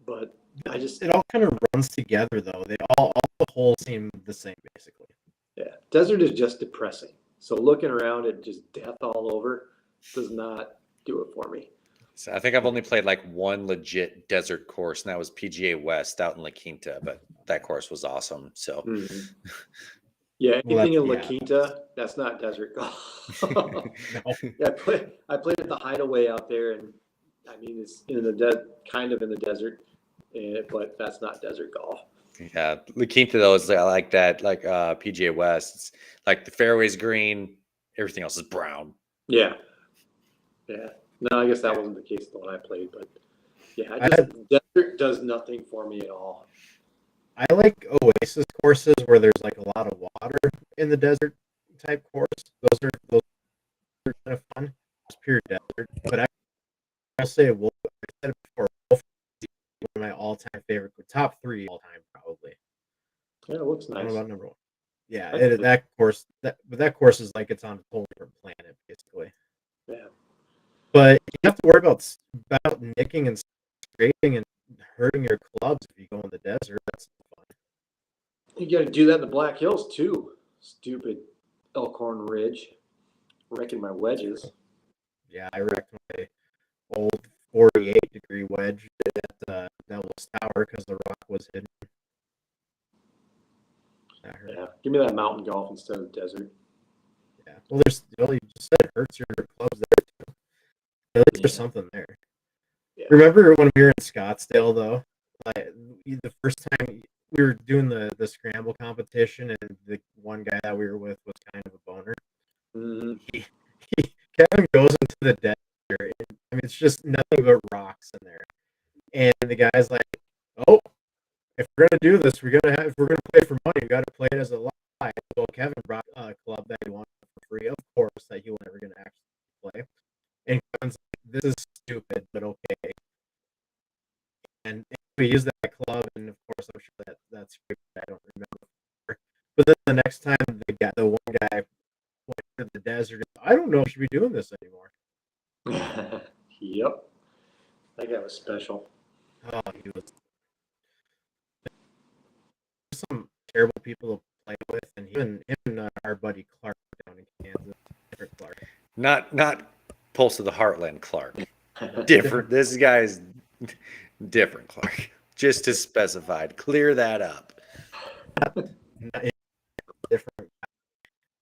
Speaker 3: But
Speaker 1: it all kind of runs together though. They all the holes seem the same basically.
Speaker 3: Yeah, desert is just depressing. So looking around at just death all over does not do it for me.
Speaker 2: So I think I've only played like one legit desert course, and that was PGA West out in La Quinta, but that course was awesome. So
Speaker 3: Yeah,
Speaker 1: Well,
Speaker 3: anything in La
Speaker 1: yeah,
Speaker 3: Quinta, that's not desert golf.
Speaker 1: no.
Speaker 3: Yeah, I played at the Hideaway out there, and I mean it's in the kind of in the desert, but that's not desert golf.
Speaker 2: Yeah, La Quinta though is like that, like PGA West. It's like the fairway's green, everything else is brown.
Speaker 3: Yeah, yeah. No, I guess that wasn't the case the one I played, but yeah, desert does nothing for me at all.
Speaker 1: I like oasis courses where there's like a lot of water in the desert type course. Those are kind of fun. It's pure desert. But I'll say Wolf. I said it before. Wolf is one of my all-time favorite, top 3 all-time probably.
Speaker 3: Yeah, it looks
Speaker 1: I don't
Speaker 3: nice.
Speaker 1: know about number 1. Yeah, that course is like it's on a totally different planet basically.
Speaker 3: Yeah.
Speaker 1: But you have to worry about nicking and scraping and hurting your clubs if you go in the desert. That's fun.
Speaker 3: You got to do that in the Black Hills too. Stupid Elkhorn Ridge, wrecking my wedges.
Speaker 1: Yeah, I wrecked my old 48-degree wedge at Devil's Tower because the rock was hidden. That hurt.
Speaker 3: Yeah, give me that mountain golf instead of desert.
Speaker 1: Yeah, well, you just said it hurts your clubs there too. At least there's something there. Yeah. Remember when we were in Scottsdale though? Like the first time we were doing the scramble competition, and the one guy that we were with was kind of a boner.
Speaker 3: Mm-hmm.
Speaker 1: Kevin goes into the desert. I mean, it's just nothing but rocks in there, and the guy's like, "Oh, if we're gonna do this, if we're gonna play for money, we got to play it as a live." Well, Kevin brought a club that he wanted for free, of course, that he was never gonna actually play. And Kevin's like, "This is stupid, but okay." And we used that club, and of course, I'm sure that's great. I don't remember. But then the next time, the one guy went to the desert. I don't know if we should be doing this anymore.
Speaker 3: Yep, that guy was special.
Speaker 1: Oh, he was. Some terrible people to play with, and even our buddy Clark down in Kansas, different Clark.
Speaker 2: Not Pulse of the Heartland Clark. Different. This guy's different Clark. Just to specified. Clear that up.
Speaker 1: Different.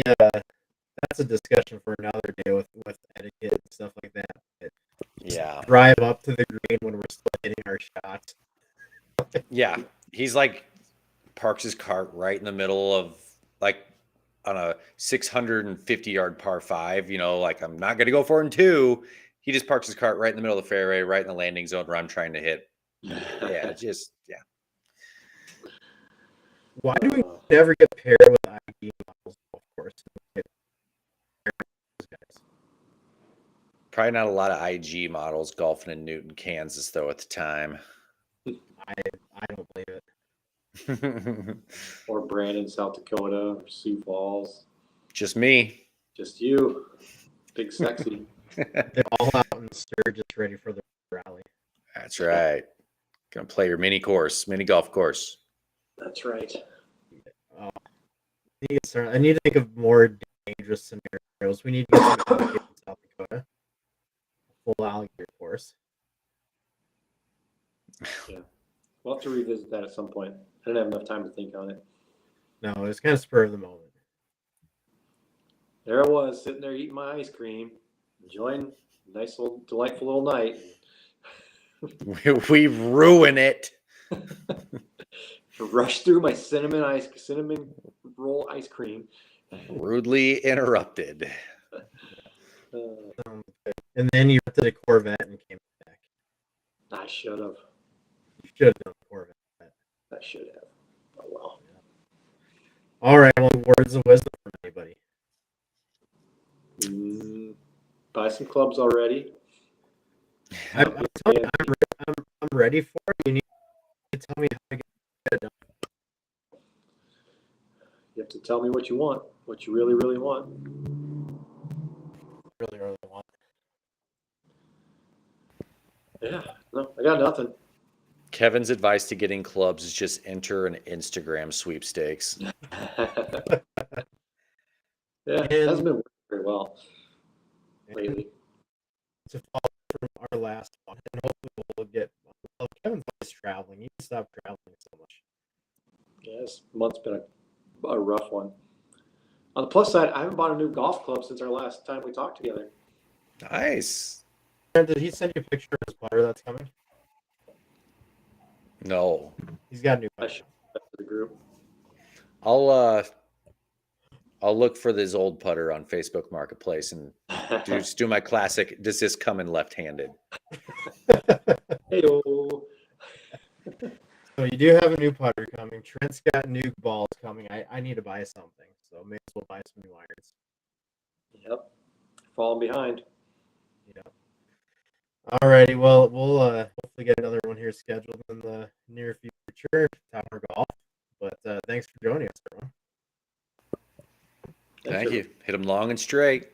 Speaker 1: Yeah, that's a discussion for another day with etiquette and stuff like that. But
Speaker 2: yeah.
Speaker 1: Drive up to the green when we're still hitting our shots.
Speaker 2: Yeah, he's like parks his cart right in the middle of like on a 650-yard par 5. You know, like I'm not gonna go for it in 2. He just parks his cart right in the middle of the fairway, right in the landing zone where I'm trying to hit. Yeah.
Speaker 1: Why do we never get paired with IG models, of course?
Speaker 2: Probably not a lot of IG models golfing in Newton, Kansas, though, at the time.
Speaker 1: I don't believe it.
Speaker 3: Or Brandon, South Dakota, or Sioux Falls.
Speaker 2: Just me.
Speaker 3: Just you. Big sexy.
Speaker 1: They're all out in Sturgis ready for the rally.
Speaker 2: That's right. Gonna play your mini golf course.
Speaker 3: That's right.
Speaker 1: I need to think of more dangerous scenarios. We need to get some alligator in South Dakota. Full alligator course.
Speaker 3: Yeah. We'll have to revisit that at some point. I didn't have enough time to think on it.
Speaker 1: No, it was kind of spur of the moment.
Speaker 3: There I was, sitting there eating my ice cream, enjoying a nice little, delightful little night.
Speaker 2: We ruin it.
Speaker 3: Rush through my cinnamon roll ice cream.
Speaker 2: Rudely interrupted.
Speaker 1: And then you rented a Corvette and came back.
Speaker 3: I should have.
Speaker 1: You should have done a Corvette.
Speaker 3: I should have. Oh well.
Speaker 1: All right. Well, words of wisdom from anybody.
Speaker 3: Buy some clubs already.
Speaker 1: I'm ready for it. You need to tell me how to get it done.
Speaker 3: You have to tell me what you want, what you really, really want.
Speaker 1: Really, really want.
Speaker 3: Yeah, no, I got nothing.
Speaker 2: Kevin's advice to getting clubs is just enter an Instagram sweepstakes.
Speaker 3: Yeah, it hasn't been working very well lately.
Speaker 1: To follow from our last one, and hopefully we'll get. Well, Kevin's always traveling. You stop traveling so much.
Speaker 3: Yeah, this month's been a rough one. On the plus side, I haven't bought a new golf club since our last time we talked together.
Speaker 2: Nice.
Speaker 1: Did he send you a picture of his putter that's coming?
Speaker 2: No.
Speaker 1: He's got a new
Speaker 3: I
Speaker 1: putter.
Speaker 3: should put that to the group.
Speaker 2: I'll look for this old putter on Facebook Marketplace and do my classic. Does this come in left-handed?
Speaker 3: Hey-o.
Speaker 1: So you do have a new putter coming. Trent's got new balls coming. I need to buy something, so may as well buy some new irons.
Speaker 3: Yep, falling behind.
Speaker 1: Yep. Alrighty, well, we'll hopefully get another one here scheduled in the near future, Tower Golf. But thanks for joining us, everyone.
Speaker 2: Thank you. Hit them long and straight.